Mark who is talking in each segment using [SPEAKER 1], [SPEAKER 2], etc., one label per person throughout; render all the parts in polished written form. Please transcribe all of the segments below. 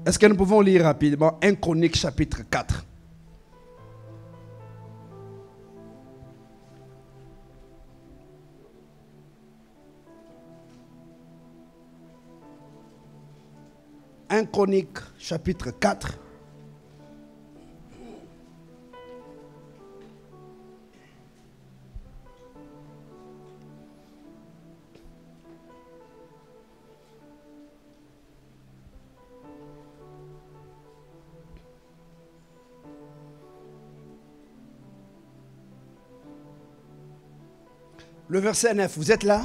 [SPEAKER 1] Est-ce que nous pouvons lire rapidement 1 Chronique chapitre 4? « 1 Chronique chapitre 4. Le verset 9, vous êtes là?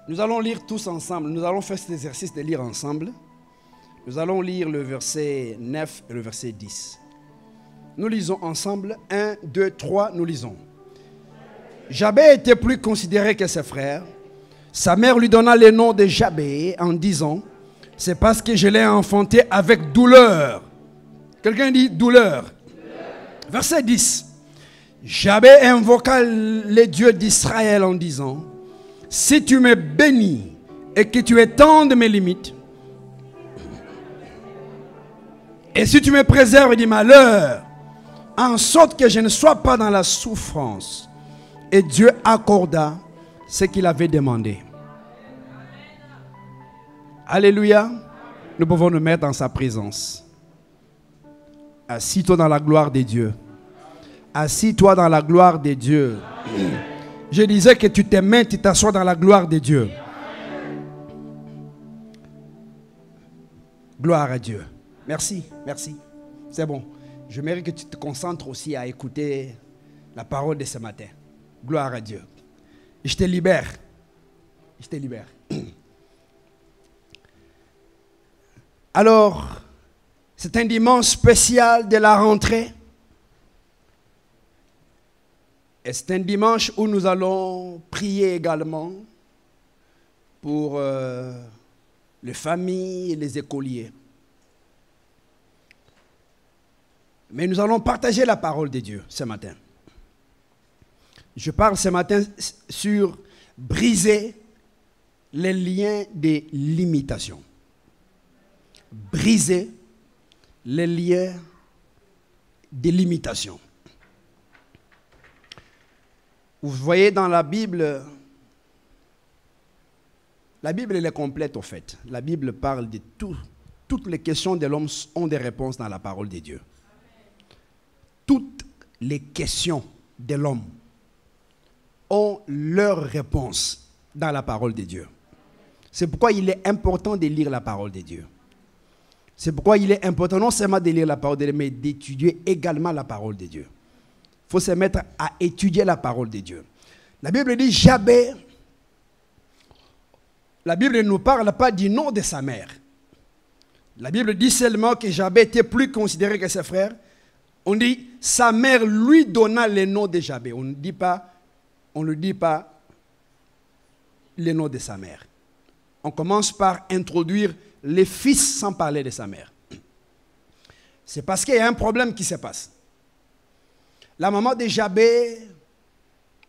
[SPEAKER 1] Nous allons lire tous ensemble. Nous allons faire cet exercice de lire ensemble. Nous allons lire le verset 9 et le verset 10. Nous lisons ensemble. 1, 2, 3, nous lisons. Jabé était plus considéré que ses frères. Sa mère lui donna le nom de Jabé en disant, c'est parce que je l'ai enfanté avec douleur. Quelqu'un dit douleur. Verset 10. Jabé invoqua le Dieu d'Israël en disant, si tu me bénis et que tu étendes mes limites, et si tu me préserves du malheur, en sorte que je ne sois pas dans la souffrance. Et Dieu accorda ce qu'il avait demandé. Alléluia. Nous pouvons nous mettre dans sa présence. Assis-toi dans la gloire de Dieu. Assis-toi dans la gloire de Dieu. Je disais que tu te mets, tu t'assois dans la gloire de Dieu. Gloire à Dieu. Merci, merci. C'est bon. Je mérite que tu te concentres aussi à écouter la parole de ce matin. Gloire à Dieu. Je te libère. Je te libère. Alors, c'est un dimanche spécial de la rentrée. Et c'est un dimanche où nous allons prier également pour les familles et les écoliers. Mais nous allons partager la parole de Dieu ce matin. Je parle ce matin sur briser les liens de limitation. Briser les liens de limitation. Vous voyez dans la Bible elle est complète au fait. La Bible parle de tout. Toutes les questions de l'homme ont des réponses dans la parole de Dieu. Toutes les questions de l'homme ont leur réponse dans la parole de Dieu. C'est pourquoi il est important de lire la parole de Dieu. C'est pourquoi il est important non seulement de lire la parole de Dieu, mais d'étudier également la parole de Dieu. Il faut se mettre à étudier la parole de Dieu. La Bible dit Jabé. La Bible ne nous parle pas du nom de sa mère. La Bible dit seulement que Jabé était plus considéré que ses frères. On dit sa mère lui donna le nom de Jabé. On ne dit pas le nom de sa mère. On commence par introduire les fils sans parler de sa mère. C'est parce qu'il y a un problème qui se passe. La maman de Jabé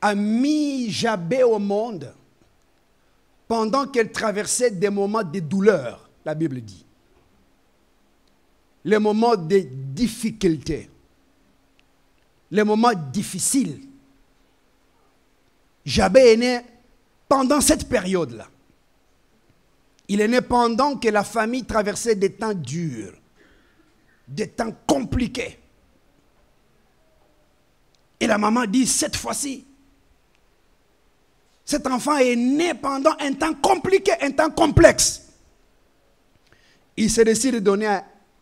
[SPEAKER 1] a mis Jabé au monde pendant qu'elle traversait des moments de douleur, la Bible dit. Les moments de difficulté. Les moments difficiles. Jabé est né pendant cette période-là. Il est né pendant que la famille traversait des temps durs, des temps compliqués. Et la maman dit, cette fois-ci, cet enfant est né pendant un temps compliqué, un temps complexe. Il se décide de donner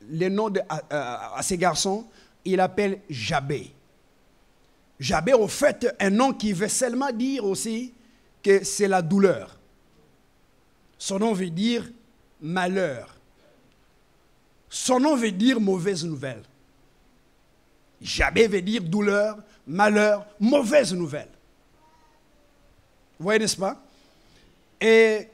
[SPEAKER 1] le nom à ses garçons. Il appelle Jabé. Jabé, au fait, un nom qui veut seulement dire aussi que c'est la douleur. Son nom veut dire malheur. Son nom veut dire mauvaise nouvelle. Jabé veut dire douleur, malheur, mauvaise nouvelle. Vous voyez, n'est-ce pas? Et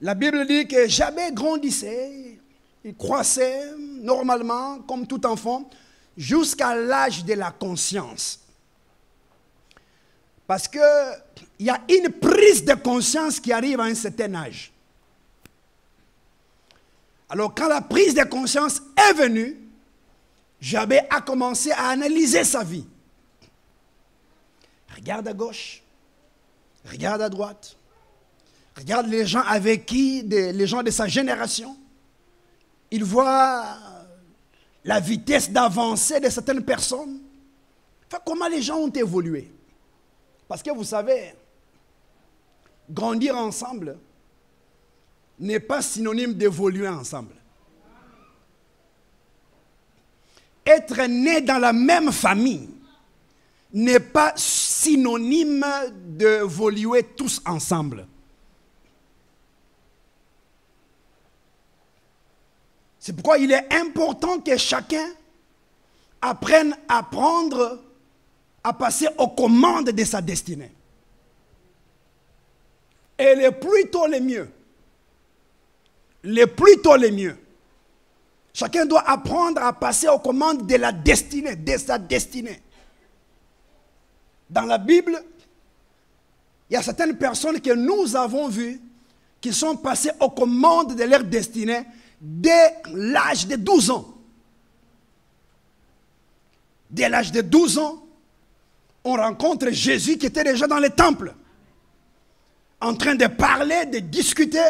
[SPEAKER 1] la Bible dit que Jabé grandissait, il croissait normalement, comme tout enfant, jusqu'à l'âge de la conscience. Parce qu'il y a une prise de conscience qui arrive à un certain âge. Alors quand la prise de conscience est venue, Jabez a commencé à analyser sa vie. Regarde à gauche, regarde à droite, regarde les gens avec qui, les gens de sa génération. Il voit la vitesse d'avancée de certaines personnes. Enfin, comment les gens ont évolué. Parce que vous savez, grandir ensemble n'est pas synonyme d'évoluer ensemble. Être né dans la même famille n'est pas synonyme d'évoluer tous ensemble. C'est pourquoi il est important que chacun apprenne à prendre, à passer aux commandes de sa destinée. Et le plus tôt le mieux. Le plus tôt le mieux. Chacun doit apprendre à passer aux commandes de la destinée, de sa destinée. Dans la Bible, il y a certaines personnes que nous avons vues qui sont passées aux commandes de leur destinée dès l'âge de 12 ans. Dès l'âge de 12 ans, on rencontre Jésus qui était déjà dans le temple, en train de parler, de discuter,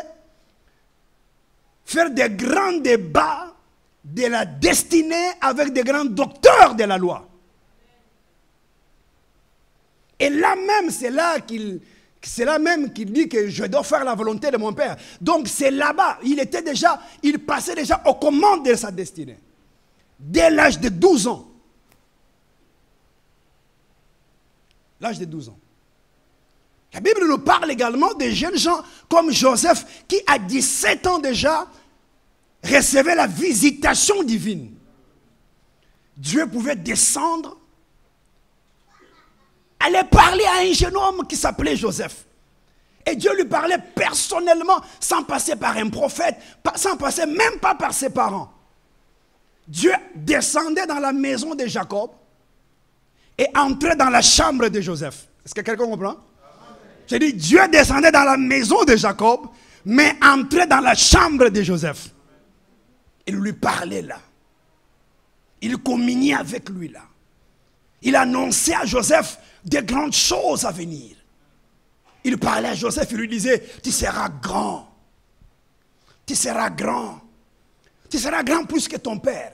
[SPEAKER 1] faire des grands débats de la destinée avec des grands docteurs de la loi. Et là même, c'est là qu'il dit que je dois faire la volonté de mon Père. Donc c'est là-bas, il passait déjà aux commandes de sa destinée. Dès l'âge de 12 ans. L'âge de 12 ans. La Bible nous parle également de jeunes gens comme Joseph qui à 17 ans déjà recevait la visitation divine. Dieu pouvait descendre, aller parler à un jeune homme qui s'appelait Joseph. Et Dieu lui parlait personnellement, sans passer par un prophète, sans passer même pas par ses parents. Dieu descendait dans la maison de Jacob et entrait dans la chambre de Joseph. Est-ce que quelqu'un comprend? J'ai dit, Dieu descendait dans la maison de Jacob, mais entrait dans la chambre de Joseph. Il lui parlait là. Il communiait avec lui là. Il annonçait à Joseph des grandes choses à venir. Il parlait à Joseph, il lui disait, tu seras grand. Tu seras grand. Tu seras grand plus que ton père.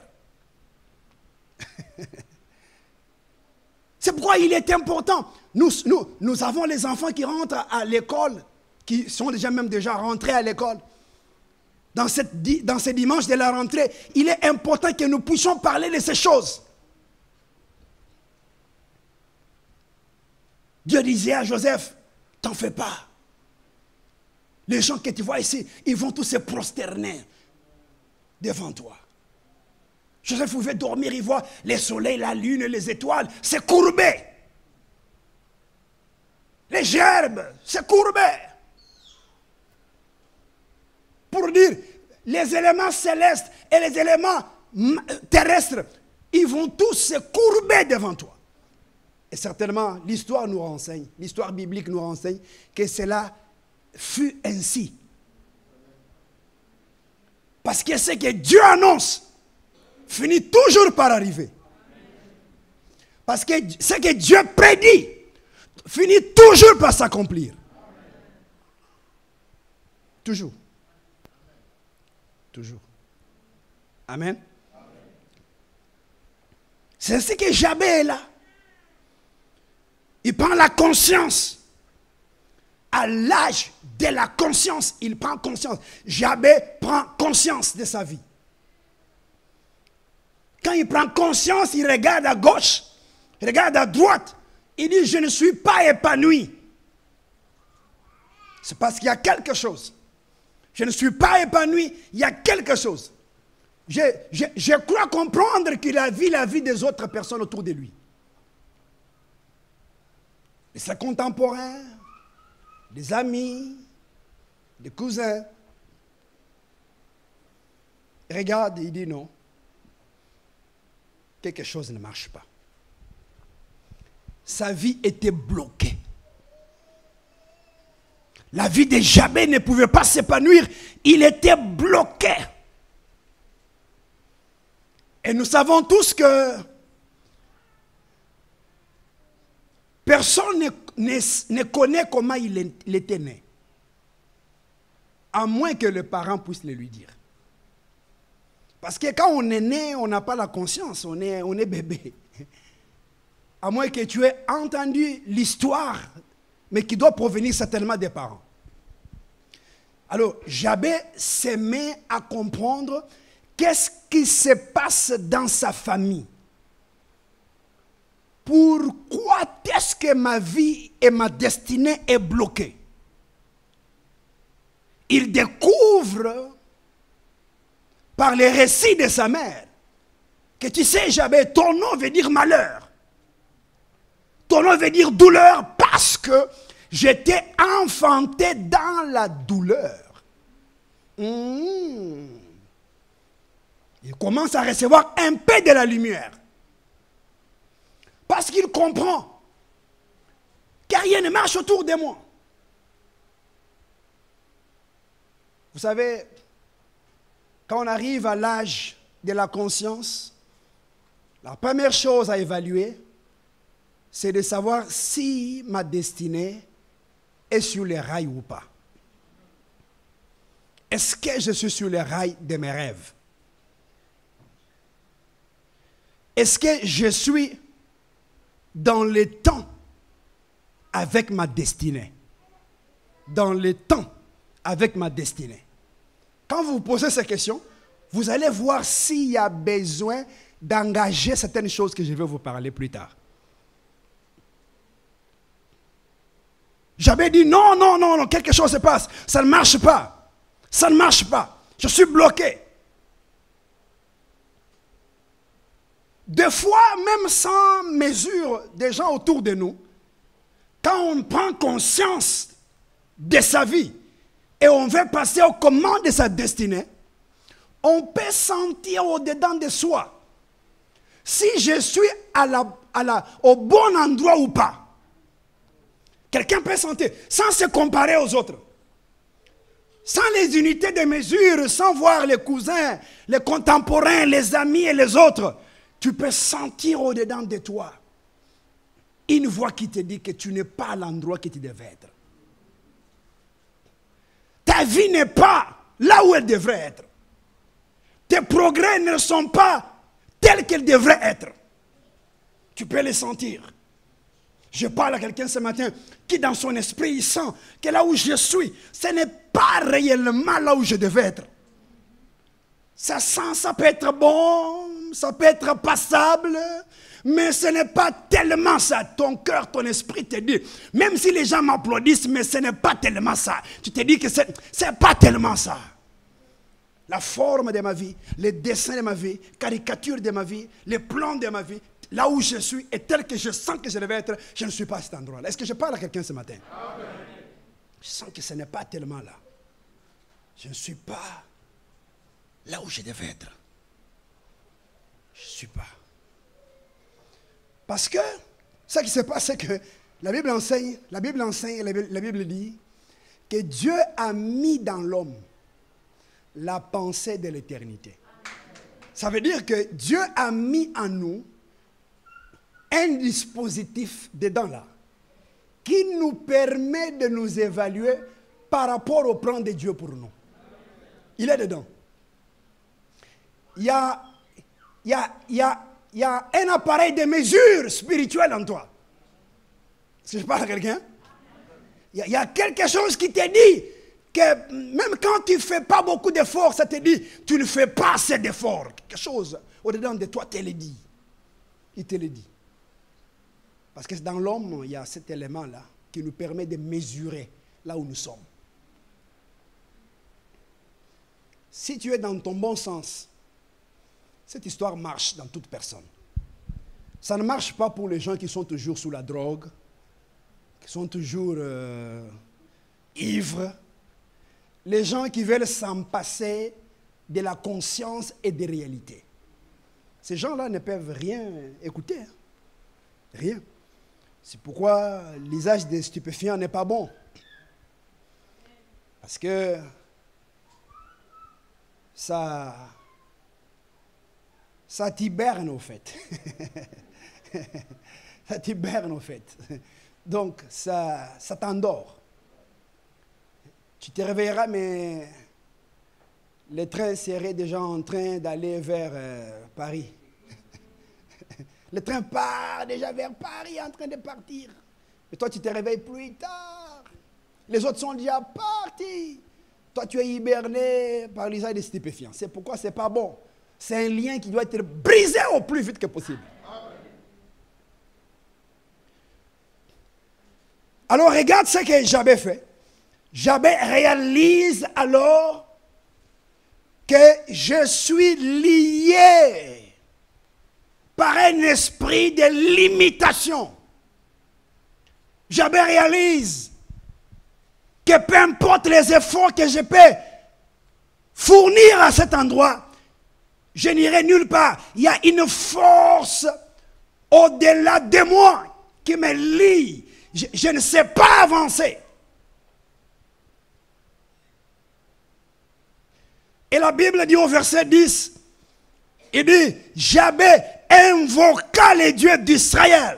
[SPEAKER 1] C'est pourquoi il est important. Nous avons les enfants qui rentrent à l'école, qui sont déjà rentrés à l'école. Dans ces dimanches de la rentrée, il est important que nous puissions parler de ces choses. Dieu disait à Joseph, t'en fais pas. Les gens que tu vois ici, ils vont tous se prosterner devant toi. Joseph pouvait dormir, il voit les soleils, la lune, les étoiles se courber. Les gerbes se courber. Pour dire, les éléments célestes et les éléments terrestres, ils vont tous se courber devant toi. Et certainement, l'histoire nous renseigne, l'histoire biblique nous renseigne que cela fut ainsi. Parce que ce que Dieu annonce finit toujours par arriver. Parce que ce que Dieu prédit finit toujours par s'accomplir. Toujours. Toujours. Amen. C'est ainsi que Jabez est là. Il prend la conscience. À l'âge de la conscience, il prend conscience. Jabez prend conscience de sa vie. Quand il prend conscience, il regarde à gauche, il regarde à droite. Il dit, je ne suis pas épanoui. C'est parce qu'il y a quelque chose. Je ne suis pas épanoui, il y a quelque chose. Je crois comprendre qu'il a vu la vie des autres personnes autour de lui. Et ses contemporains, des amis, des cousins. Il regarde et il dit non. Quelque chose ne marche pas. Sa vie était bloquée. La vie de Jabez ne pouvait pas s'épanouir. Il était bloqué. Et nous savons tous que personne ne connaît comment il était né. À moins que les parents puissent le lui dire. Parce que quand on est né, on n'a pas la conscience, on est bébé. À moins que tu aies entendu l'histoire, mais qui doit provenir certainement des parents. Alors, Jabez se met à comprendre qu'est-ce qui se passe dans sa famille. Pourquoi est-ce que ma vie et ma destinée est bloquée? Il découvre par les récits de sa mère que tu sais, Jabez, ton nom veut dire malheur. Ton nom veut dire douleur parce que j'étais enfanté dans la douleur. Il commence à recevoir un peu de la lumière. Parce qu'il comprend que rien ne marche autour de moi. Vous savez, quand on arrive à l'âge de la conscience, la première chose à évaluer, c'est de savoir si ma destinée est sur les rails ou pas. Est-ce que je suis sur les rails de mes rêves? Est-ce que je suis dans le temps avec ma destinée? Dans le temps avec ma destinée. Quand vous vous posez ces questions, vous allez voir s'il y a besoin d'engager certaines choses que je vais vous parler plus tard. J'avais dit non, non, non, non, quelque chose se passe. Ça ne marche pas. Ça ne marche pas. Je suis bloqué. Des fois, même sans mesure des gens autour de nous, quand on prend conscience de sa vie et on veut passer aux commandes de sa destinée, on peut sentir au-dedans de soi si je suis au bon endroit ou pas. Quelqu'un peut sentir, sans se comparer aux autres, sans les unités de mesure, sans voir les cousins, les contemporains, les amis et les autres. Tu peux sentir au-dedans de toi une voix qui te dit que tu n'es pas à l'endroit que tu devais être. Ta vie n'est pas là où elle devrait être. Tes progrès ne sont pas tels qu'ils devraient être. Tu peux les sentir. Je parle à quelqu'un ce matin qui dans son esprit il sent que là où je suis, ce n'est pas réellement là où je devais être. Ça sent, ça peut être bon, ça peut être passable, mais ce n'est pas tellement ça. Ton cœur, ton esprit te dit, même si les gens m'applaudissent, mais ce n'est pas tellement ça. Tu te dis que ce n'est pas tellement ça. La forme de ma vie, les dessins de ma vie, caricature de ma vie, les plans de ma vie, là où je suis et tel que je sens que je devais être, je ne suis pas à cet endroit-là. Est-ce que je parle à quelqu'un ce matin? Amen. Je sens que ce n'est pas tellement là. Je ne suis pas là où je devais être. Je ne suis pas. Parce que ce qui se passe, c'est que la Bible enseigne, la Bible dit que Dieu a mis dans l'homme la pensée de l'éternité. Ça veut dire que Dieu a mis en nous un dispositif dedans là qui nous permet de nous évaluer par rapport au plan de Dieu pour nous. Il est dedans. Il y a un appareil de mesure spirituelle en toi. Est-ce que je parle à quelqu'un? Il y a quelque chose qui te dit que même quand tu ne fais pas beaucoup d'efforts, ça te dit, tu ne fais pas assez d'efforts. Quelque chose au-dedans de toi te le dit. Il te le dit. Parce que dans l'homme, il y a cet élément-là qui nous permet de mesurer là où nous sommes. Si tu es dans ton bon sens, cette histoire marche dans toute personne. Ça ne marche pas pour les gens qui sont toujours sous la drogue, qui sont toujours ivres, les gens qui veulent s'en passer de la conscience et des réalités. Ces gens-là ne peuvent rien écouter. Hein? Rien. C'est pourquoi l'usage des stupéfiants n'est pas bon. Parce que ça Ça t'hiberne au fait. Ça t'hiberne au fait. Donc, ça t'endort. Tu te réveilleras, mais le train serait déjà en train d'aller vers Paris. Le train part déjà vers Paris, en train de partir. Et toi, tu te réveilles plus tard. Les autres sont déjà partis. Toi, tu es hiberné par l'usage des stupéfiants. C'est pourquoi ce n'est pas bon. C'est un lien qui doit être brisé au plus vite que possible. Alors, regarde ce que Jabez fait. Jabez réalise alors que je suis lié par un esprit de limitation. Jabez réalise que peu importe les efforts que je peux fournir à cet endroit, je n'irai nulle part. Il y a une force au-delà de moi qui me lie. Je ne sais pas avancer. Et la Bible dit au verset 10, il dit, Jabez invoqua les dieux d'Israël.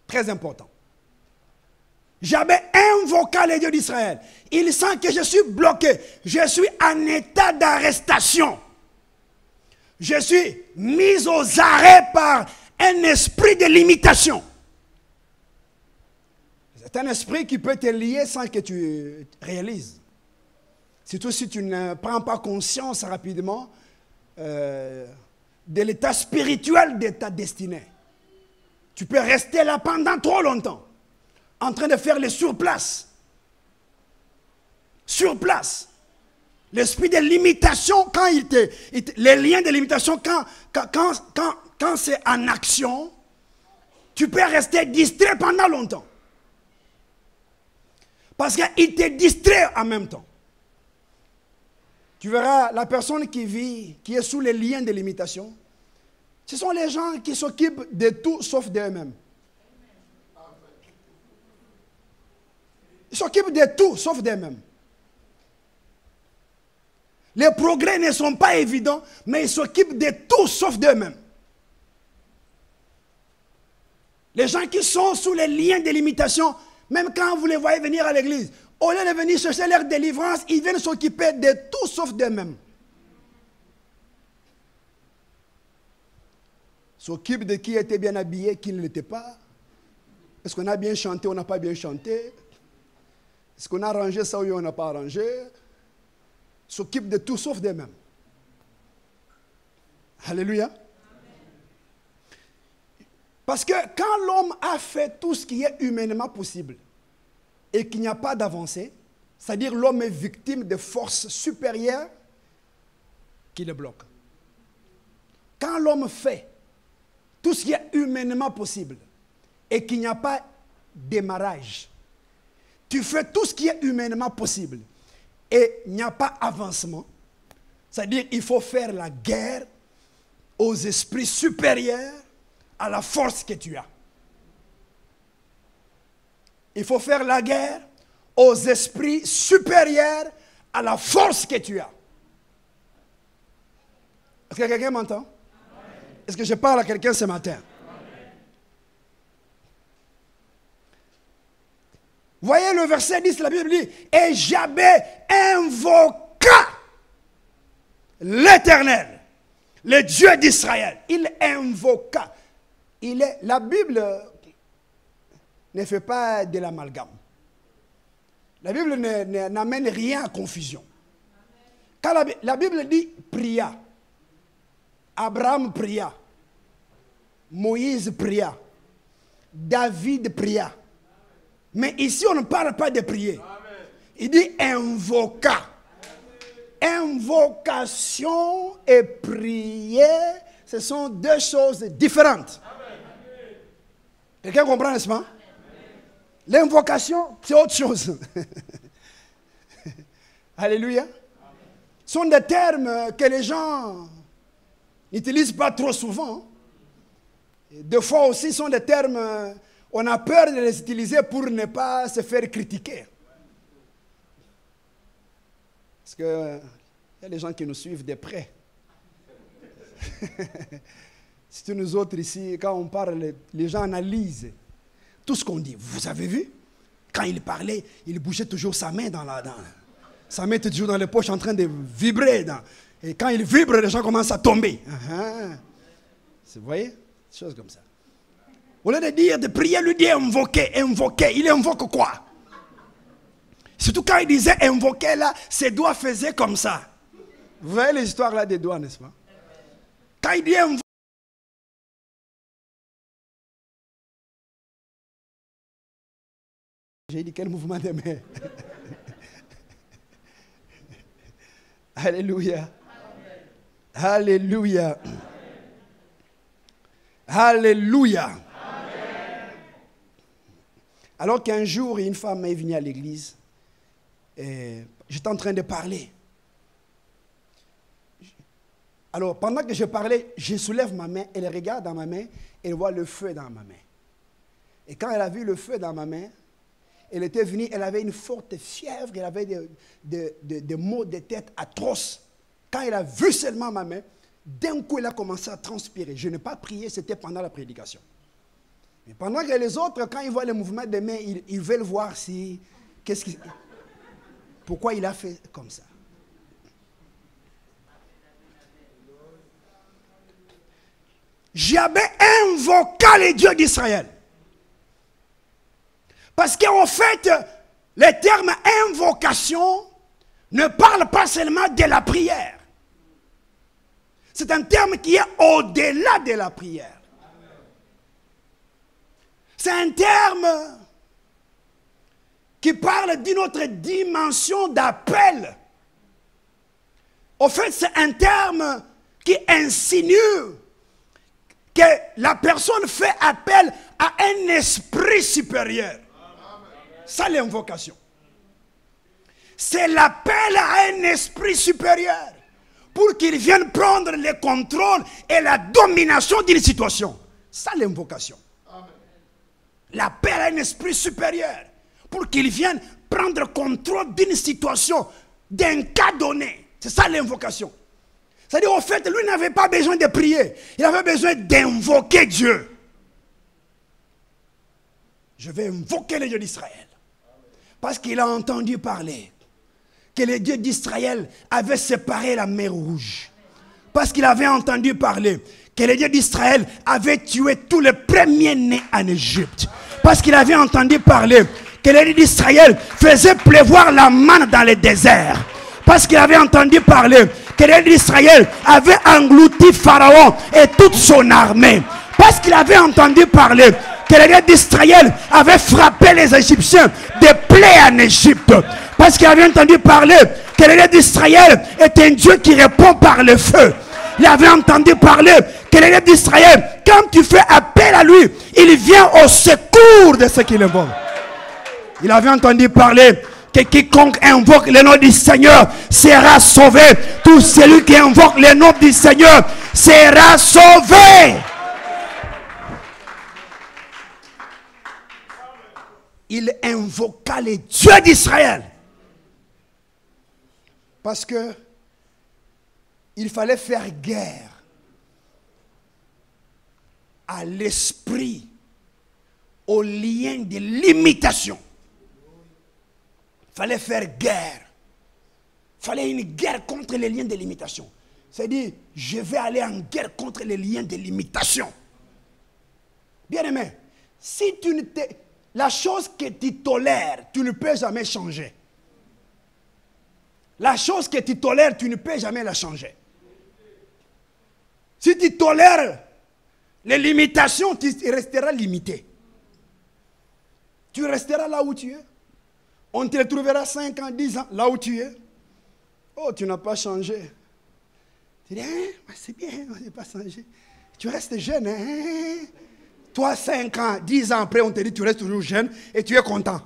[SPEAKER 1] Très important. Jabez invoqua les dieux d'Israël. Il sent que je suis bloqué. Je suis en état d'arrestation. Je suis mis aux arrêts par un esprit de limitation. C'est un esprit qui peut te lier sans que tu réalises. Surtout si tu ne prends pas conscience rapidement de l'état spirituel de ta destinée. Tu peux rester là pendant trop longtemps, en train de faire les surplaces. Sur place. L'esprit de limitation, quand les liens de limitation, quand c'est en action, tu peux rester distrait pendant longtemps. Parce qu'il te distrait en même temps. Tu verras, la personne qui est sous les liens de limitation, ce sont les gens qui s'occupent de tout sauf d'eux-mêmes. Ils s'occupent de tout sauf d'eux-mêmes. Les progrès ne sont pas évidents, mais ils s'occupent de tout sauf d'eux-mêmes. Les gens qui sont sous les liens de limitation, même quand vous les voyez venir à l'église, au lieu de venir chercher leur délivrance, ils viennent s'occuper de tout sauf d'eux-mêmes. S'occupent de qui était bien habillé, qui ne l'était pas. Est-ce qu'on a bien chanté ou on n'a pas bien chanté? Est-ce qu'on a arrangé ça ou on n'a pas arrangé? S'occupent de tout sauf d'eux-mêmes. Alléluia. Amen. Parce que quand l'homme a fait tout ce qui est humainement possible et qu'il n'y a pas d'avancée, c'est-à-dire l'homme est victime de forces supérieures qui le bloquent. Quand l'homme fait tout ce qui est humainement possible et qu'il n'y a pas démarrage, tu fais tout ce qui est humainement possible et il n'y a pas avancement, c'est-à-dire il faut faire la guerre aux esprits supérieurs à la force que tu as. Il faut faire la guerre aux esprits supérieurs à la force que tu as. Est-ce que quelqu'un m'entend? Est-ce que je parle à quelqu'un ce matin? Voyez le verset 10, la Bible dit, et Jabez invoqua l'Éternel, le Dieu d'Israël. Il invoqua. La Bible ne fait pas de l'amalgame. La Bible n'amène rien à confusion. Quand la Bible dit pria, Abraham pria, Moïse pria, David pria. Mais ici, on ne parle pas de prier. Il dit invoqua. Invocation et prière, ce sont deux choses différentes. Quelqu'un comprend, n'est-ce pas? L'invocation, c'est autre chose. Alléluia. Ce sont des termes que les gens n'utilisent pas trop souvent. Des fois aussi, ce sont des termes, on a peur de les utiliser pour ne pas se faire critiquer. Parce qu'il y a des gens qui nous suivent de près. C'est nous autres ici, quand on parle, les gens analysent tout ce qu'on dit. Vous avez vu? Quand il parlait, il bougeait toujours sa main sa main était toujours dans les poches en train de vibrer. Et quand il vibre, les gens commencent à tomber. Vous voyez? Des choses comme ça. Au lieu de dire, de prier, lui dit invoquer. Il invoque quoi? Surtout quand il disait invoquer là, ses doigts faisaient comme ça. Vous voyez les histoires là des doigts, n'est-ce pas? Quand il dit invoquer, j'ai dit quel mouvement de main? Alléluia. Alléluia. Alléluia. Alors qu'un jour, une femme est venue à l'église, et j'étais en train de parler. Alors, pendant que je parlais, je soulève ma main, elle regarde dans ma main, elle voit le feu dans ma main. Et quand elle a vu le feu dans ma main, elle était venue, elle avait une forte fièvre, elle avait des maux de tête atroces. Quand elle a vu seulement ma main, d'un coup, elle a commencé à transpirer. Je n'ai pas prié, c'était pendant la prédication. Mais pendant que les autres, quand ils voient le mouvement des mains, ils veulent voir si... pourquoi il a fait comme ça. J'avais invoqué les dieux d'Israël. Parce qu'en fait, le terme invocation ne parle pas seulement de la prière. C'est un terme qui est au-delà de la prière. C'est un terme qui parle d'une autre dimension d'appel. Au fait, c'est un terme qui insinue que la personne fait appel à un esprit supérieur. Ça, l'invocation. C'est l'appel à un esprit supérieur pour qu'il vienne prendre le contrôle et la domination d'une situation. Ça, l'invocation. L'appel à un esprit supérieur pour qu'il vienne prendre contrôle d'une situation, d'un cas donné. C'est ça l'invocation. C'est-à-dire, au fait, lui n'avait pas besoin de prier. Il avait besoin d'invoquer Dieu. Je vais invoquer le Dieu d'Israël. Parce qu'il a entendu parler que le Dieu d'Israël avait séparé la mer Rouge. Parce qu'il avait entendu parler que le Dieu d'Israël avait tué tous les premiers-nés en Égypte. Parce qu'il avait entendu parler que le Dieu d'Israël faisait pleuvoir la manne dans le désert. Parce qu'il avait entendu parler que le Dieu d'Israël avait englouti Pharaon et toute son armée. Parce qu'il avait entendu parler que le Dieu d'Israël avait frappé les Égyptiens de plaies en Égypte. Parce qu'il avait entendu parler que le Dieu d'Israël est un Dieu qui répond par le feu. Il avait entendu parler que le Dieu d'Israël, quand tu fais appel à lui, il vient au secours de ceux qui le invoquent. Il avait entendu parler que quiconque invoque le nom du Seigneur sera sauvé. Tout celui qui invoque le nom du Seigneur sera sauvé. Il invoqua les dieux d'Israël. Parce que il fallait faire guerre à l'esprit, au lien de l'imitation. Il fallait faire guerre. Il fallait une guerre contre les liens de l'imitation. C'est-à-dire, je vais aller en guerre contre les liens de l'imitation. Bien-aimé, si tu ne t'es... La chose que tu tolères, tu ne peux jamais changer. La chose que tu tolères, tu ne peux jamais la changer. Si tu tolères les limitations, tu resteras limité. Tu resteras là où tu es. On te retrouvera 5 ans, 10 ans, là où tu es. Oh, tu n'as pas changé. Tu dis, hein, c'est bien, on n'a pas changé. Tu restes jeune, hein? Toi, 5 ans, 10 ans après, on te dit tu restes toujours jeune et tu es content.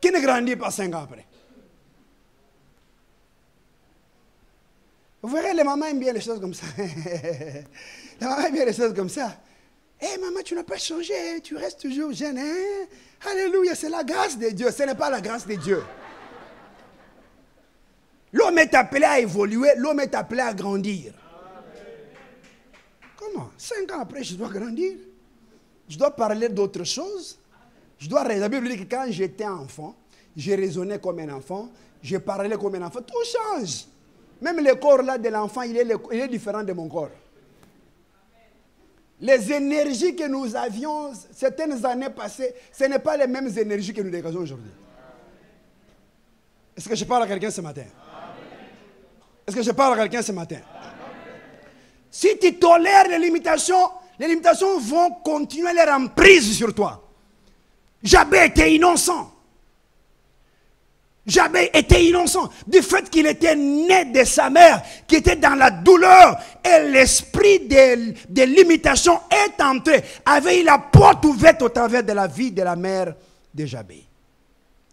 [SPEAKER 1] Qui ne grandit pas 5 ans après? Vous verrez, les mamans aiment bien les choses comme ça. Les mamans aiment bien les choses comme ça. Hé, maman, tu n'as pas changé, tu restes toujours jeune. Hein? Alléluia, c'est la grâce de Dieu, ce n'est pas la grâce de Dieu. L'homme est appelé à évoluer, l'homme est appelé à grandir. Comment? 5 ans après, je dois grandir. Je dois parler d'autre chose. La Bible dit que quand j'étais enfant, j'ai raisonné comme un enfant, j'ai parlé comme un enfant. Tout change. Même le corps là de l'enfant, il est différent de mon corps. Les énergies que nous avions certaines années passées, ce n'est pas les mêmes énergies que nous dégageons aujourd'hui. Est-ce que je parle à quelqu'un ce matin? Est-ce que je parle à quelqu'un ce matin? Si tu tolères les limitations vont continuer leur emprise sur toi. Jabez était innocent. Jabez était innocent du fait qu'il était né de sa mère, qui était dans la douleur, et l'esprit de limitation est entré, avait eu la porte ouverte au travers de la vie de la mère de Jabez.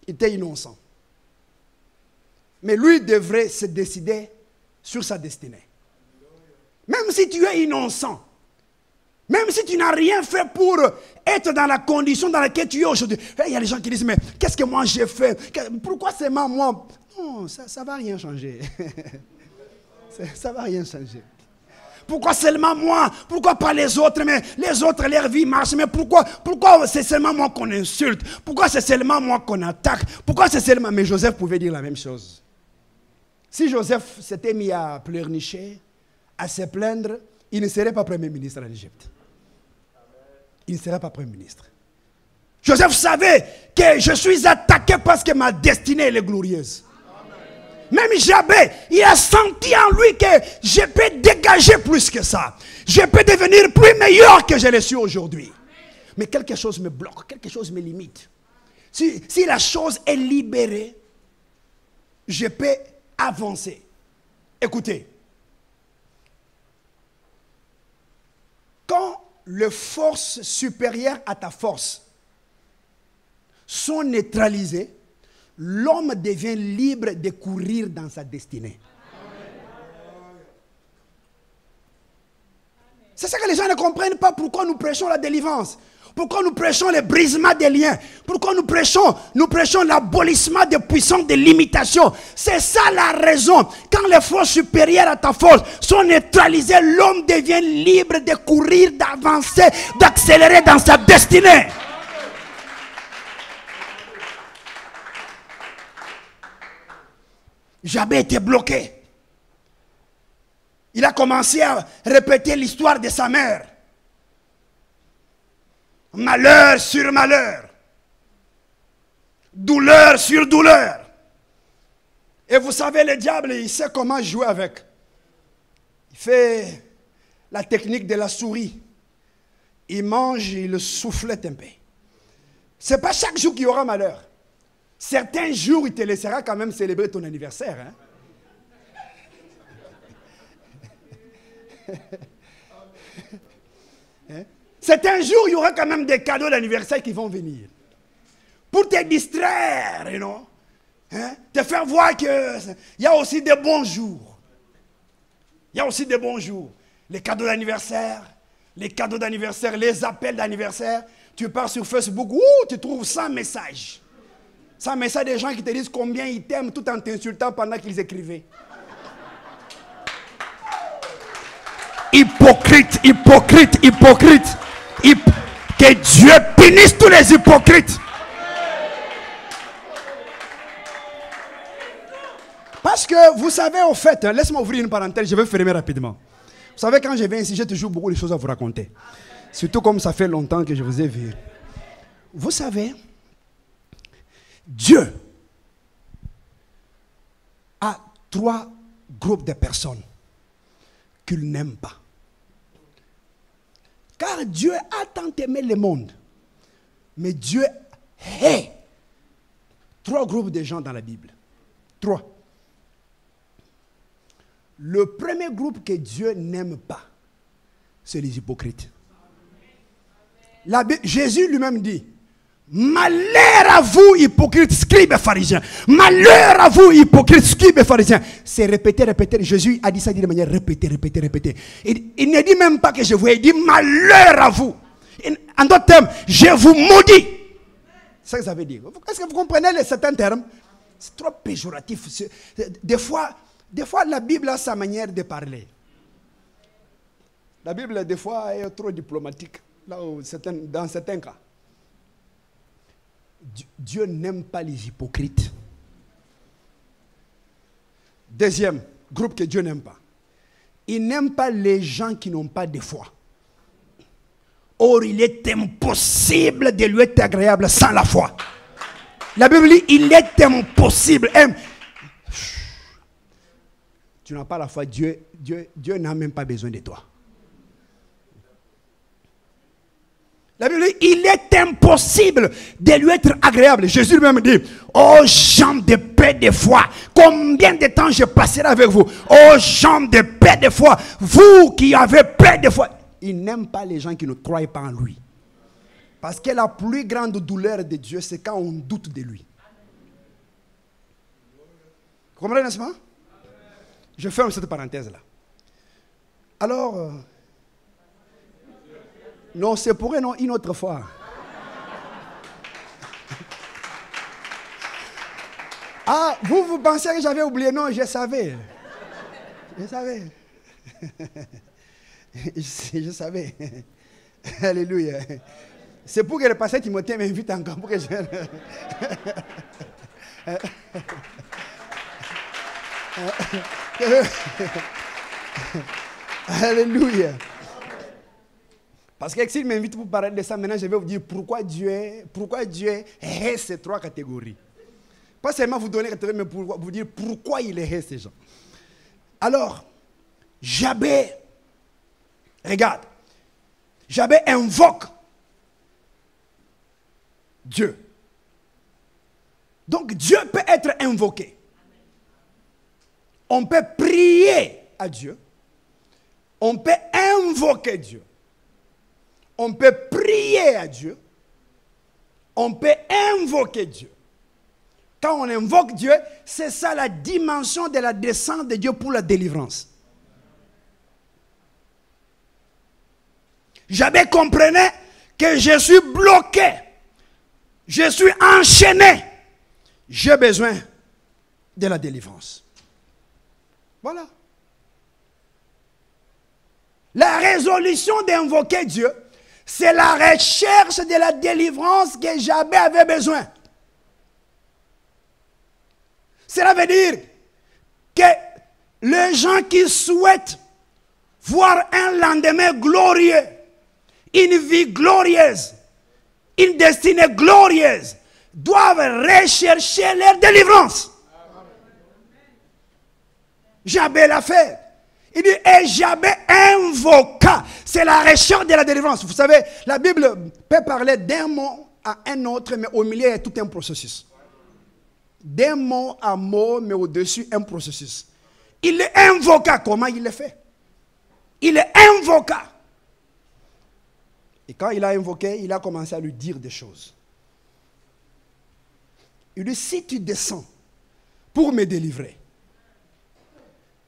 [SPEAKER 1] Il était innocent. Mais lui devrait se décider sur sa destinée. Même si tu es innocent, même si tu n'as rien fait pour être dans la condition dans laquelle tu es aujourd'hui. Il y a des gens qui disent, mais qu'est-ce que moi j'ai fait? Pourquoi seulement moi? Non, ça ne va rien changer. Ça ne va rien changer. Pourquoi seulement moi? Pourquoi pas les autres? Mais les autres, leur vie marche. Mais pourquoi c'est seulement moi qu'on insulte? Pourquoi c'est seulement moi qu'on attaque? Pourquoi c'est seulement... Mais Joseph pouvait dire la même chose. Si Joseph s'était mis à pleurnicher, à se plaindre, il ne serait pas premier ministre en Égypte. Il ne serait pas premier ministre. Joseph savait que je suis attaqué parce que ma destinée elle est glorieuse. Même Jabez, il a senti en lui que je peux dégager plus que ça. Je peux devenir plus meilleur que je le suis aujourd'hui. Mais quelque chose me bloque, quelque chose me limite. Si la chose est libérée, je peux avancer. Écoutez. Quand les forces supérieures à ta force sont neutralisées, l'homme devient libre de courir dans sa destinée. C'est ça que les gens ne comprennent pas, pourquoi nous prêchons la délivrance. Pourquoi nous prêchons le brisement des liens. Pourquoi nous prêchons l'abolissement des puissances de limitation. C'est ça la raison. Quand les forces supérieures à ta force sont neutralisées, l'homme devient libre de courir, d'avancer, d'accélérer dans sa destinée. Jabez était bloqué. Il a commencé à répéter l'histoire de sa mère. Malheur sur malheur. Douleur sur douleur. Et vous savez, le diable, il sait comment jouer avec. Il fait la technique de la souris. Il mange, il soufflette un peu. Ce n'est pas chaque jour qu'il y aura malheur. Certains jours, il te laissera quand même célébrer ton anniversaire. Certains jours, il y aura quand même des cadeaux d'anniversaire qui vont venir. Pour te distraire, you know? Te faire voir qu'il y a aussi des bons jours. Il y a aussi des bons jours. Les cadeaux d'anniversaire, les appels d'anniversaire. Tu pars sur Facebook, tu trouves 100 messages. 100 messages des gens qui te disent combien ils t'aiment tout en t'insultant pendant qu'ils écrivaient. Hypocrite, hypocrite, hypocrite. Que Dieu punisse tous les hypocrites. Parce que vous savez, au fait, laisse-moi ouvrir une parenthèse, je vais fermer rapidement. Vous savez, quand je viens ici, j'ai toujours beaucoup de choses à vous raconter. Surtout comme ça fait longtemps que je vous ai vu. Vous savez, Dieu a 3 groupes de personnes qu'il n'aime pas. Car Dieu a tant aimé le monde. Mais Dieu hait 3 groupes de gens dans la Bible. 3. Le premier groupe que Dieu n'aime pas, c'est les hypocrites. Jésus lui-même dit, malheur à vous, hypocrites, scribes et pharisiens. Malheur à vous, hypocrites, scribes et pharisiens. C'est répété, répété. Jésus a dit ça de manière répétée, répétée, répétée. Il ne dit même pas que je vous ai dit malheur à vous. En d'autres termes, je vous maudis. C'est ça que ça veut dire. Est-ce que vous comprenez certains termes? C'est trop péjoratif. Des fois, la Bible a sa manière de parler. La Bible, des fois, est trop diplomatique. Là où dans certains cas. Dieu n'aime pas les hypocrites. Deuxième groupe que Dieu n'aime pas. Il n'aime pas les gens qui n'ont pas de foi. Or, il est impossible de lui être agréable sans la foi. La Bible dit, il est impossible. Tu n'as pas la foi, Dieu n'a même pas besoin de toi. La Bible dit, il est impossible de lui être agréable. Jésus lui-même dit, oh gens de paix de foi, combien de temps je passerai avec vous? Oh gens de paix de foi, vous qui avez paix de foi. Il n'aime pas les gens qui ne croient pas en lui. Parce que la plus grande douleur de Dieu, c'est quand on doute de lui. Vous comprenez, n'est-ce pas? Je ferme cette parenthèse-là. Alors... non, c'est pour une autre fois. Ah, vous pensez que j'avais oublié? Non, je savais. Je savais. Je savais. Alléluia. C'est pour que le pasteur Timothée m'invite encore. Pour que je... Alléluia. Parce que s'il m'invite pour parler de ça, maintenant je vais vous dire pourquoi Dieu hait ces trois catégories. Pas seulement vous donner catégorie, mais pour vous dire pourquoi il hait ces gens. Alors, Jabé, regarde, Jabé invoque Dieu. Donc Dieu peut être invoqué. On peut prier à Dieu. On peut invoquer Dieu. On peut prier à Dieu. On peut invoquer Dieu. Quand on invoque Dieu, c'est ça la dimension de la descente de Dieu pour la délivrance. Jabé comprenait que je suis bloqué. Je suis enchaîné. J'ai besoin de la délivrance. Voilà. La résolution d'invoquer Dieu, c'est la recherche de la délivrance que Jabé avait besoin. Cela veut dire que les gens qui souhaitent voir un lendemain glorieux, une vie glorieuse, une destinée glorieuse, doivent rechercher leur délivrance. Jabé l'a fait. Il dit, et Jabé invoqua. C'est la recherche de la délivrance. Vous savez, la Bible peut parler d'un mot à un autre, mais au milieu, il y a tout un processus. D'un mot à mot, mais au-dessus, un processus. Il est invoqua. Comment il le fait? Il est invoqua. Et quand il a invoqué, il a commencé à lui dire des choses. Il dit, si tu descends pour me délivrer,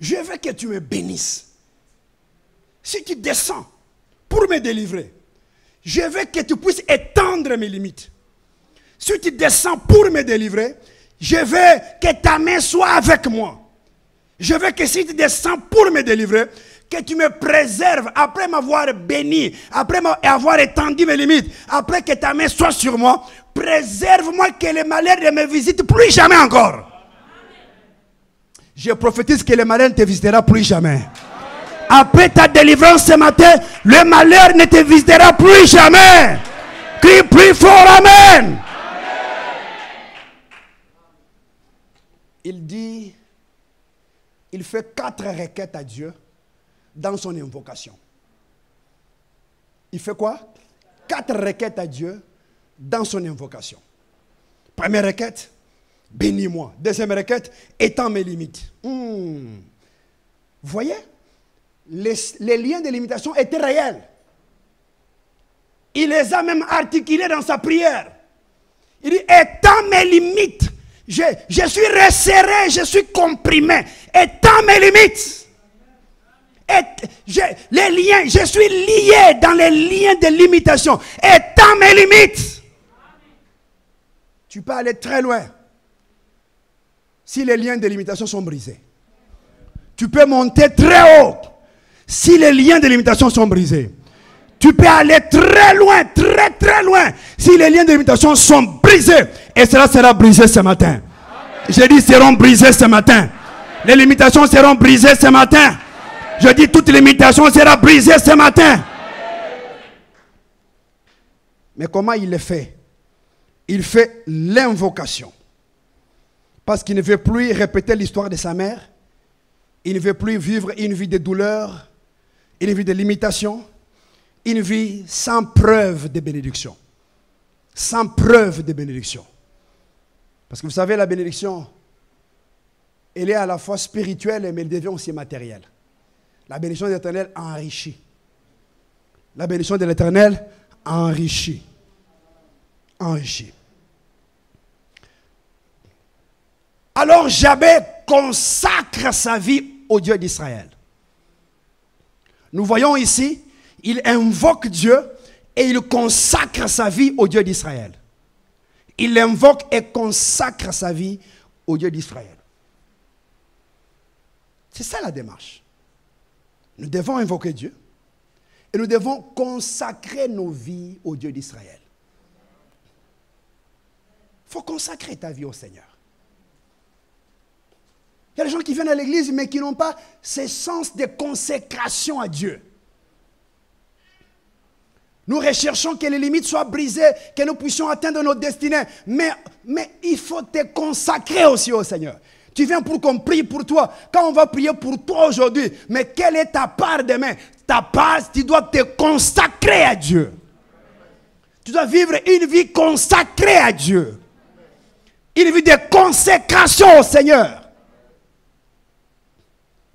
[SPEAKER 1] je veux que tu me bénisses. Si tu descends pour me délivrer, je veux que tu puisses étendre mes limites. Si tu descends pour me délivrer, je veux que ta main soit avec moi. Je veux que si tu descends pour me délivrer, que tu me préserves après m'avoir béni, après avoir étendu mes limites, après que ta main soit sur moi, préserve-moi que le malheur ne me visite plus jamais encore. Je prophétise que le malheur ne te visitera plus jamais. Après ta délivrance ce matin, le malheur ne te visitera plus jamais. Crie plus fort, amen. Il dit, il fait 4 requêtes à Dieu dans son invocation. Il fait quoi? 4 requêtes à Dieu dans son invocation. Première requête, bénis-moi. Deuxième requête, étends mes limites. Vous voyez? Les liens de limitation étaient réels. Il les a même articulés dans sa prière. Il dit, étends mes limites. Je suis resserré, je suis comprimé. Étends mes limites. Les liens, je suis lié dans les liens de limitation. Étends mes limites. Tu peux aller très loin. si les liens de limitation sont brisés. Tu peux monter très haut si les liens de limitation sont brisés. Tu peux aller très loin, très très loin si les liens de limitation sont brisés. Et cela sera brisé ce matin. J'ai dit seront brisés ce matin. Les limitations seront brisées ce matin. Je dis toute limitation sera brisée ce matin. Mais comment il le fait? Il fait l'invocation. Parce qu'il ne veut plus répéter l'histoire de sa mère. Il ne veut plus vivre une vie de douleur, une vie de limitation, une vie sans preuve de bénédiction. Sans preuve de bénédiction. Parce que vous savez, la bénédiction, elle est à la fois spirituelle, mais elle devient aussi matérielle. La bénédiction de l'Éternel enrichit. La bénédiction de l'Éternel enrichit. Enrichit. Alors Jabez consacre sa vie au Dieu d'Israël. Nous voyons ici, il invoque Dieu et il consacre sa vie au Dieu d'Israël. Il invoque et consacre sa vie au Dieu d'Israël. C'est ça la démarche. Nous devons invoquer Dieu et nous devons consacrer nos vies au Dieu d'Israël. Il faut consacrer ta vie au Seigneur. Il y a des gens qui viennent à l'église mais qui n'ont pas ce sens de consécration à Dieu. Nous recherchons que les limites soient brisées, que nous puissions atteindre nos destinées. Mais il faut te consacrer aussi au Seigneur. Tu viens pour qu'on prie pour toi. Quand on va prier pour toi aujourd'hui, mais quelle est ta part demain? Ta part, tu dois te consacrer à Dieu. Tu dois vivre une vie consacrée à Dieu. Une vie de consécration au Seigneur.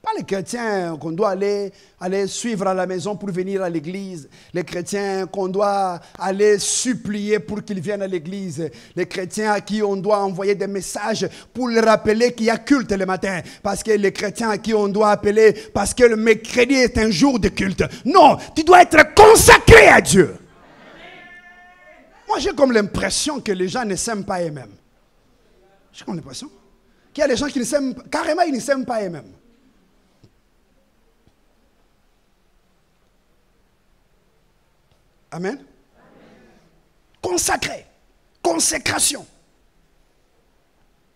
[SPEAKER 1] Pas les chrétiens qu'on doit aller suivre à la maison pour venir à l'église. Les chrétiens qu'on doit aller supplier pour qu'ils viennent à l'église. Les chrétiens à qui on doit envoyer des messages pour leur rappeler qu'il y a culte le matin. Parce que les chrétiens à qui on doit appeler parce que le mercredi est un jour de culte. Non, tu dois être consacré à Dieu. Moi, j'ai comme l'impression que les gens ne s'aiment pas eux-mêmes. J'ai comme l'impression qu'il y a des gens qui ne s'aiment, carrément ils ne s'aiment pas eux-mêmes. Amen. Consacré. Consécration.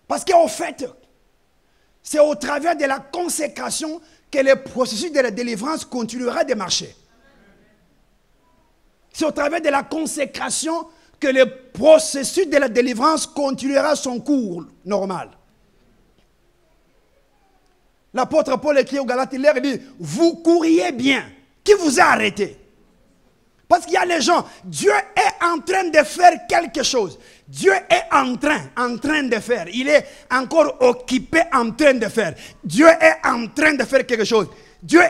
[SPEAKER 1] Parce qu'en fait, c'est au travers de la consécration que le processus de la délivrance continuera de marcher. C'est au travers de la consécration que le processus de la délivrance continuera son cours normal. L'apôtre Paul écrit aux Galates, il leur dit, vous couriez bien. Qui vous a arrêté? Parce qu'il y a les gens, Dieu est en train de faire quelque chose. Dieu est en train de faire. Il est encore occupé en train de faire. Dieu est en train de faire quelque chose. Dieu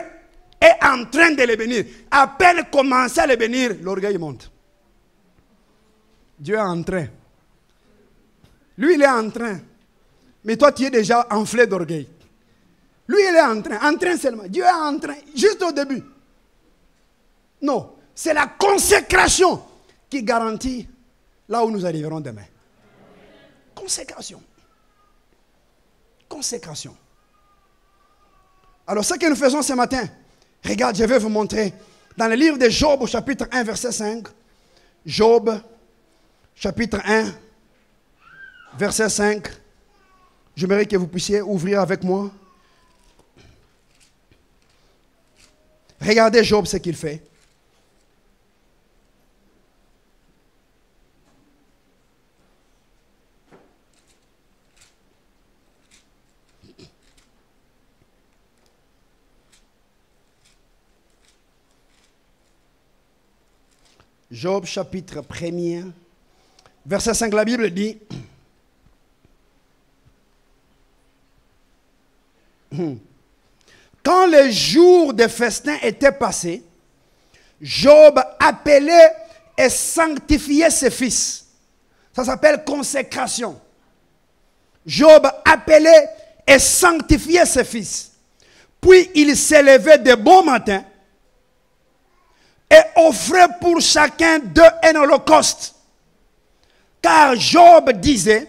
[SPEAKER 1] est en train de le bénir. À peine commencer à le bénir, l'orgueil monte. Dieu est en train. Lui, il est en train. Mais toi, tu es déjà enflé d'orgueil. Lui, il est en train seulement. Dieu est en train, juste au début. Non. C'est la consécration qui garantit là où nous arriverons demain. Consécration. Consécration. Alors, ce que nous faisons ce matin, regarde, je vais vous montrer. Dans le livre de Job, au chapitre 1, verset 5. Job, chapitre 1, verset 5. J'aimerais que vous puissiez ouvrir avec moi. Regardez Job, ce qu'il fait. Job chapitre 1er, verset 5, la Bible dit, quand les jours de festin étaient passés, Job appelait et sanctifiait ses fils. Ça s'appelle consécration. Job appelait et sanctifiait ses fils. Puis il s'élevait de bon matin et offrait pour chacun d'eux un holocauste. Car Job disait,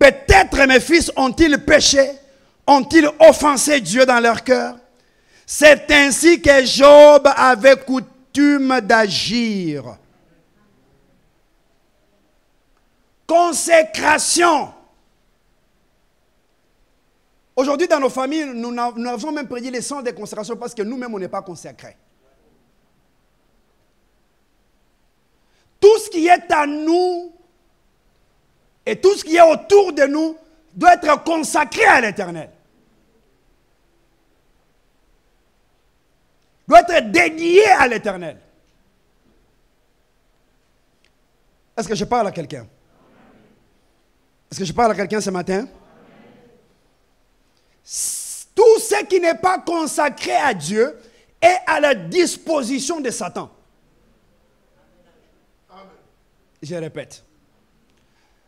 [SPEAKER 1] Peut-être mes fils ont-ils péché? Ont-ils offensé Dieu dans leur cœur? C'est ainsi que Job avait coutume d'agir. Consécration. Aujourd'hui, dans nos familles, nous avons même pris les sons de consécration parce que nous-mêmes, on n'est pas consacrés. Tout ce qui est à nous et tout ce qui est autour de nous doit être consacré à l'Éternel. Doit être dédié à l'Éternel. Est-ce que je parle à quelqu'un? Est-ce que je parle à quelqu'un ce matin? Tout ce qui n'est pas consacré à Dieu est à la disposition de Satan. Je répète.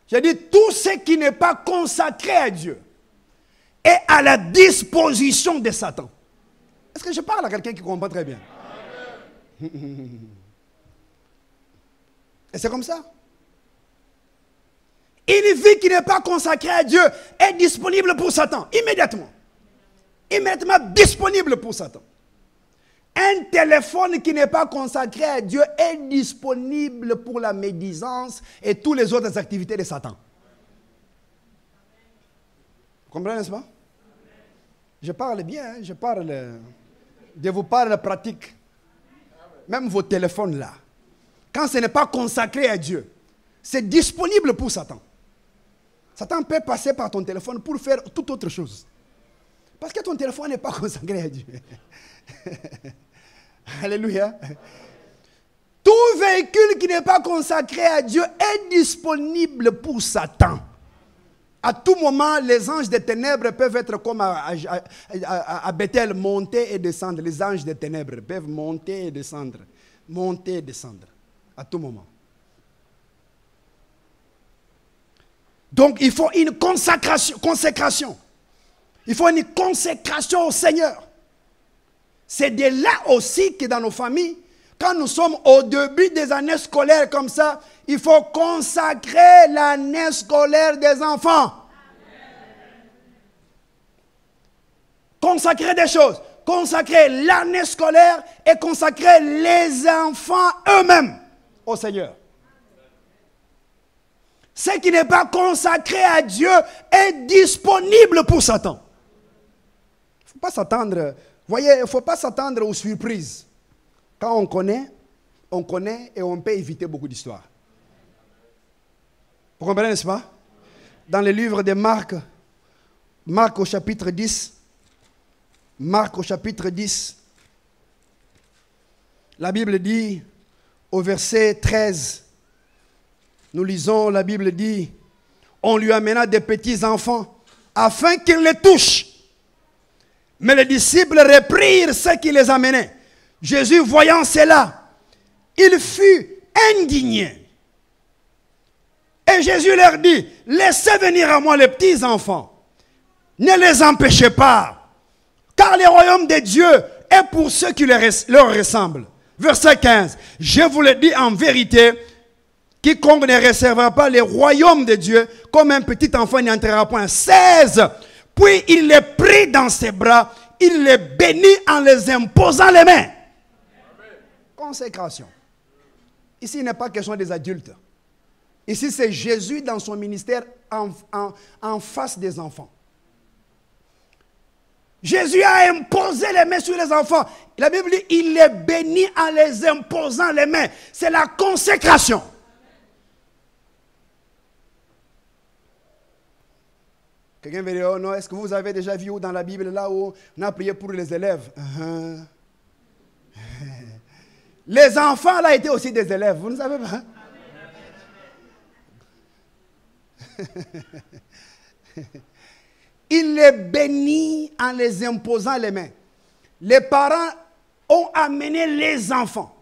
[SPEAKER 1] J'ai dit tout ce qui n'est pas consacré à Dieu est à la disposition de Satan. Est-ce que je parle à quelqu'un qui comprend très bien? Et c'est comme ça. Une vie qui n'est pas consacrée à Dieu est disponible pour Satan, immédiatement. Immédiatement disponible pour Satan. Un téléphone qui n'est pas consacré à Dieu est disponible pour la médisance et toutes les autres activités de Satan. Vous comprenez, n'est-ce pas? Je parle bien, je vous parle pratique. Même vos téléphones là, quand ce n'est pas consacré à Dieu, c'est disponible pour Satan. Satan peut passer par ton téléphone pour faire toute autre chose. Parce que ton téléphone n'est pas consacré à Dieu. Alléluia. Tout véhicule qui n'est pas consacré à Dieu est disponible pour Satan. À tout moment, les anges des ténèbres peuvent être comme à Bethel, monter et descendre. Les anges des ténèbres peuvent monter et descendre. Monter et descendre. À tout moment. Donc, il faut une consécration. Il faut une consécration au Seigneur. C'est de là aussi que dans nos familles, quand nous sommes au début des années scolaires comme ça, il faut consacrer l'année scolaire des enfants. Consacrer des choses. Consacrer l'année scolaire et consacrer les enfants eux-mêmes au Seigneur. Ce qui n'est pas consacré à Dieu est disponible pour Satan. Il ne faut pas s'attendre, voyez, il ne faut pas s'attendre aux surprises. Quand on connaît et on peut éviter beaucoup d'histoires. Vous comprenez, n'est-ce pas? Dans le livre de Marc, Marc au chapitre 10, la Bible dit, au verset 13, nous lisons, la Bible dit, on lui amena des petits enfants afin qu'ils les touchent. Mais les disciples reprirent ceux qui les amenaient. Jésus, voyant cela, il fut indigné. Et Jésus leur dit, laissez venir à moi les petits enfants. Ne les empêchez pas, car le royaume de Dieu est pour ceux qui leur ressemblent. Verset 15, je vous le dis en vérité, quiconque ne réservera pas le royaume de Dieu, comme un petit enfant n'y entrera point. 16. Puis il les prit dans ses bras, il les bénit en les imposant les mains. Amen. Consécration. Ici, il n'est pas question des adultes. Ici, c'est Jésus dans son ministère en face des enfants. Jésus a imposé les mains sur les enfants. La Bible dit, il les bénit en les imposant les mains. C'est la consécration. Quelqu'un veut dire, oh non, est-ce que vous avez déjà vu où dans la Bible, là où on a prié pour les élèves? Les enfants, là, étaient aussi des élèves, vous ne savez pas? Il les bénit en les imposant les mains. Les parents ont amené les enfants.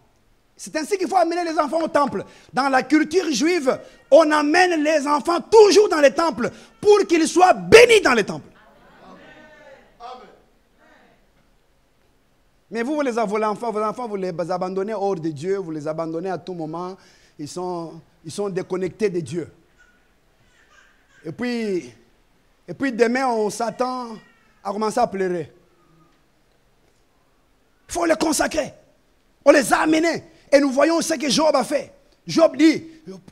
[SPEAKER 1] C'est ainsi qu'il faut amener les enfants au temple. Dans la culture juive, on amène les enfants toujours dans les temples pour qu'ils soient bénis dans les temples. Amen. Mais vos enfants, vous les abandonnez hors de Dieu, vous les abandonnez à tout moment. Ils sont déconnectés de Dieu. Et puis demain, on s'attend à commencer à pleurer. Il faut les consacrer. On les a amenés. Et nous voyons ce que Job a fait. Job dit,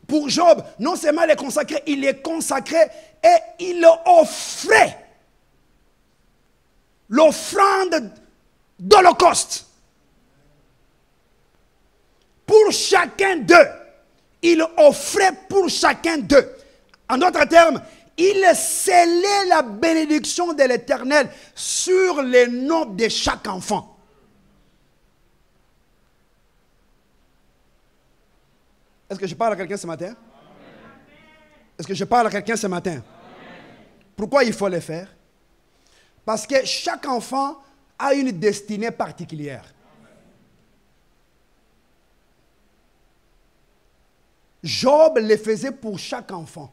[SPEAKER 1] pour Job, non seulement les consacrer, il les consacrait et il offrait l'offrande d'Holocauste. Pour chacun d'eux. Il offrait pour chacun d'eux. En d'autres termes, il scellait la bénédiction de l'Éternel sur les noms de chaque enfant. Est-ce que je parle à quelqu'un ce matin? Est-ce que je parle à quelqu'un ce matin? Pourquoi il faut le faire? Parce que chaque enfant a une destinée particulière. Job le faisait pour chaque enfant.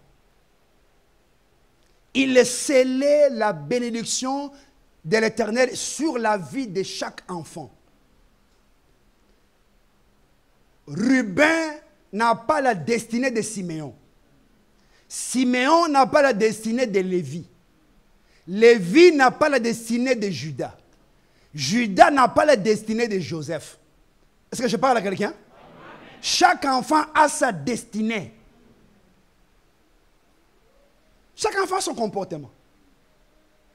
[SPEAKER 1] Il scellait la bénédiction de l'Éternel sur la vie de chaque enfant. Ruben n'a pas la destinée de Siméon. Siméon n'a pas la destinée de Lévi. Lévi n'a pas la destinée de Judas. Judas n'a pas la destinée de Joseph. Est-ce que je parle à quelqu'un? Chaque enfant a sa destinée. Chaque enfant a son comportement.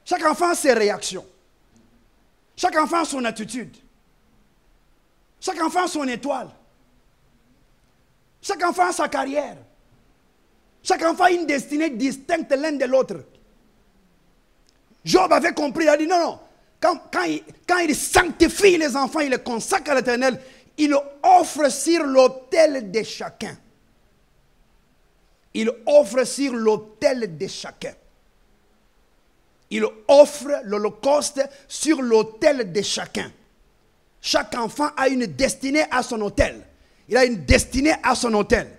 [SPEAKER 1] Chaque enfant a ses réactions. Chaque enfant a son attitude. Chaque enfant a son étoile. Chaque enfant a sa carrière. Chaque enfant a une destinée distincte l'un de l'autre. Job avait compris, il a dit non. Quand il sanctifie les enfants, il les consacre à l'Éternel, il offre sur l'autel de chacun. Il offre sur l'autel de chacun. Il offre l'Holocauste sur l'autel de chacun. Chaque enfant a une destinée à son autel. Il a une destinée à son autel.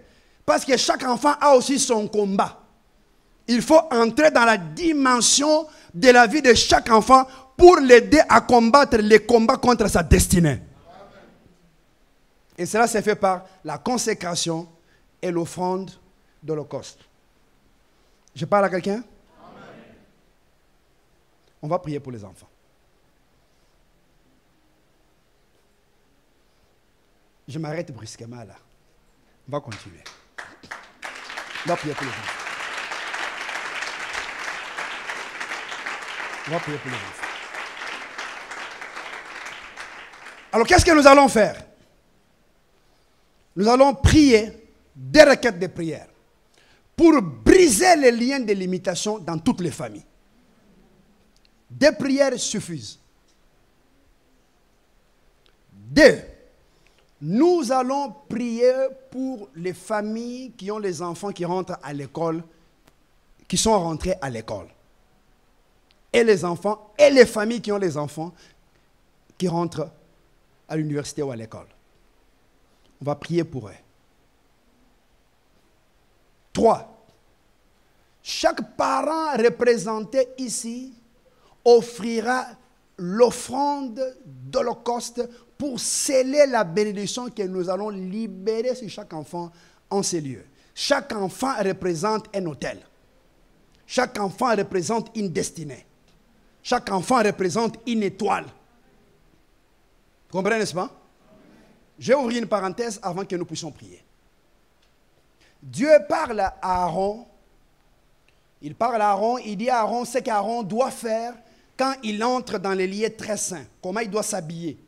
[SPEAKER 1] Parce que chaque enfant a aussi son combat. Il faut entrer dans la dimension de la vie de chaque enfant pour l'aider à combattre les combats contre sa destinée. Et cela s'est fait par la consécration et l'offrande d'Holocauste. Je parle à quelqu'un? On va prier pour les enfants. Je m'arrête brusquement là. On va continuer. On va prier pour les enfants. On va prier pour les enfants. Alors, qu'est-ce que nous allons faire? Nous allons prier des requêtes de prière pour briser les liens de limitation dans toutes les familles. Des prières suffisent. 2. Nous allons prier pour les familles qui ont les enfants qui rentrent à l'école, qui sont rentrés à l'école. Et les enfants, et les familles qui ont les enfants qui rentrent à l'université ou à l'école. On va prier pour eux. 3. Chaque parent représenté ici offrira l'offrande d'Holocauste pour sceller la bénédiction que nous allons libérer sur chaque enfant en ces lieux. Chaque enfant représente un autel. Chaque enfant représente une destinée. Chaque enfant représente une étoile. Vous comprenez, n'est-ce pas? Je vais ouvrir une parenthèse avant que nous puissions prier. Dieu parle à Aaron. Il parle à Aaron, il dit à Aaron ce qu'Aaron doit faire quand il entre dans les lieux très saints. Comment il doit s'habiller.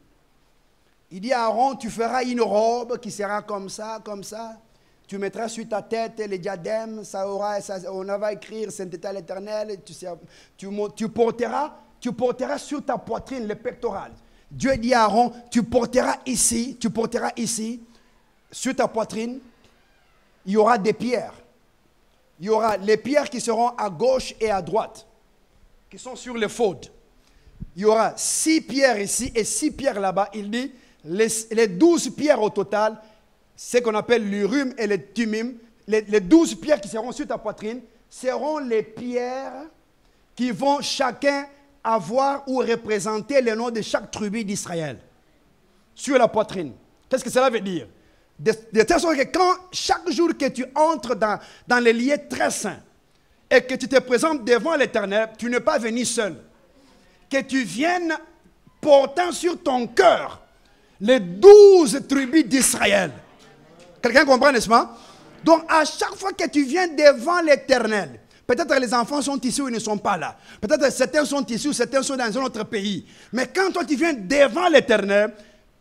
[SPEAKER 1] Il dit à Aaron, tu feras une robe qui sera comme ça, comme ça. Tu mettras sur ta tête les diadèmes, on va écrire Sainteté à l'Éternel. Tu porteras sur ta poitrine le pectoral. Dieu dit à Aaron, tu porteras ici, sur ta poitrine, il y aura des pierres. Il y aura les pierres qui seront à gauche et à droite, qui sont sur les faudes. Il y aura 6 pierres ici et 6 pierres là-bas. Il dit, les 12 pierres au total, ce qu'on appelle l'Urim et le Thummim, les 12 pierres qui seront sur ta poitrine, seront les pierres qui vont chacun avoir ou représenter le nom de chaque tribu d'Israël sur la poitrine. Qu'est-ce que cela veut dire? De telle sorte que chaque jour que tu entres dans les lieux très saints, et que tu te présentes devant l'Éternel, tu n'es pas venu seul. Que tu viennes portant sur ton cœur les 12 tribus d'Israël. Quelqu'un comprend, n'est-ce pas? Donc, à chaque fois que tu viens devant l'Éternel, peut-être les enfants sont ici ou ils ne sont pas là. Peut-être certains sont ici ou certains sont dans un autre pays. Mais quand toi tu viens devant l'Éternel,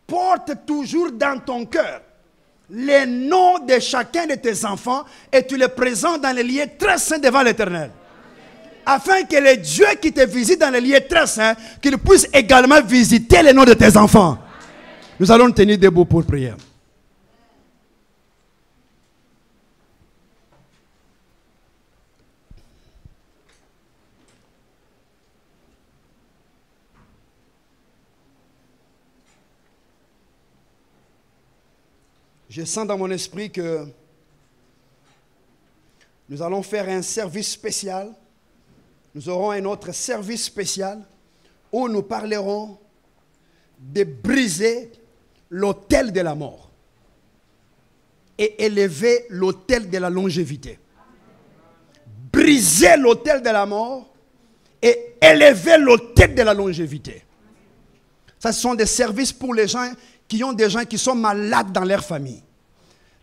[SPEAKER 1] porte toujours dans ton cœur les noms de chacun de tes enfants et tu les présentes dans les lieux très saints devant l'Éternel. Afin que les dieux qui te visitent dans les lieux très saints, qu'ils puissent également visiter les noms de tes enfants. Nous allons nous tenir debout pour prier. Je sens dans mon esprit que nous allons faire un service spécial. Nous aurons un autre service spécial où nous parlerons de briser l'autel de la mort et élever l'autel de la longévité. Briser l'autel de la mort et élever l'autel de la longévité. Ça, ce sont des services pour les gens qui ont des gens qui sont malades dans leur famille.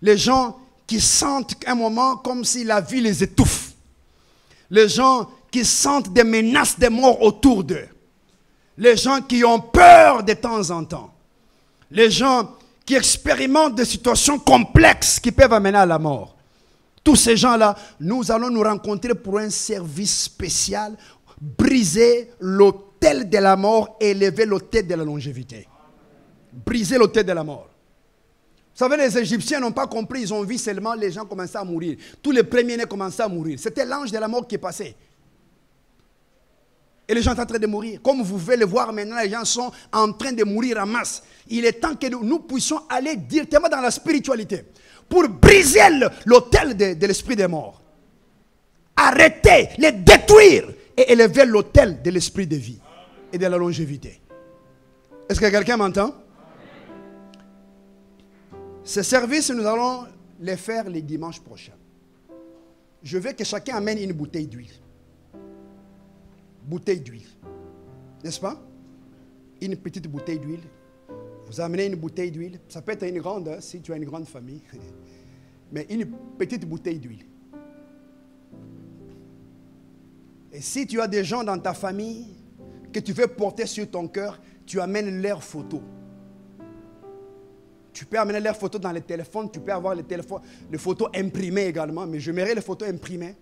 [SPEAKER 1] Les gens qui sentent un moment comme si la vie les étouffe. Les gens qui sentent des menaces de mort autour d'eux. Les gens qui ont peur de temps en temps. Les gens qui expérimentent des situations complexes qui peuvent amener à la mort. Tous ces gens-là, nous allons nous rencontrer pour un service spécial, briser l'autel de la mort et élever l'autel de la longévité. Briser l'autel de la mort. Vous savez, les Égyptiens n'ont pas compris, ils ont vu seulement les gens commencer à mourir. Tous les premiers-nés commençaient à mourir. C'était l'ange de la mort qui est passé. Et les gens sont en train de mourir. Comme vous pouvez le voir maintenant, les gens sont en train de mourir en masse. Il est temps que nous puissions aller directement dans la spiritualité pour briser l'autel de l'esprit des morts. Arrêter, les détruire et élever l'autel de l'esprit de vie et de la longévité. Est-ce que quelqu'un m'entend? Ces services, nous allons les faire les dimanches prochains. Je veux que chacun amène une bouteille d'huile. Bouteille d'huile. N'est-ce pas? Une petite bouteille d'huile. Vous amenez une bouteille d'huile. Ça peut être une grande, hein, si tu as une grande famille. Mais une petite bouteille d'huile. Et si tu as des gens dans ta famille que tu veux porter sur ton cœur, tu amènes leurs photos. Tu peux amener leurs photos dans les téléphones, tu peux avoir les photos imprimées également, mais je mets les photos imprimées.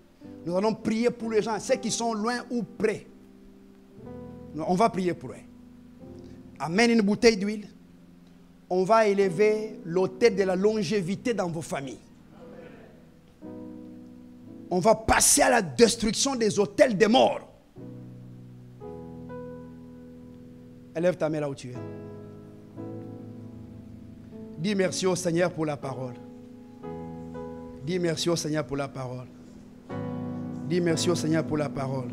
[SPEAKER 1] Nous allons prier pour les gens, ceux qui sont loin ou près. On va prier pour eux. Amène une bouteille d'huile. On va élever l'autel de la longévité dans vos familles. On va passer à la destruction des autels des morts. Élève ta main là où tu es. Dis merci au Seigneur pour la parole. Dis merci au Seigneur pour la parole. Dis merci au Seigneur pour la parole.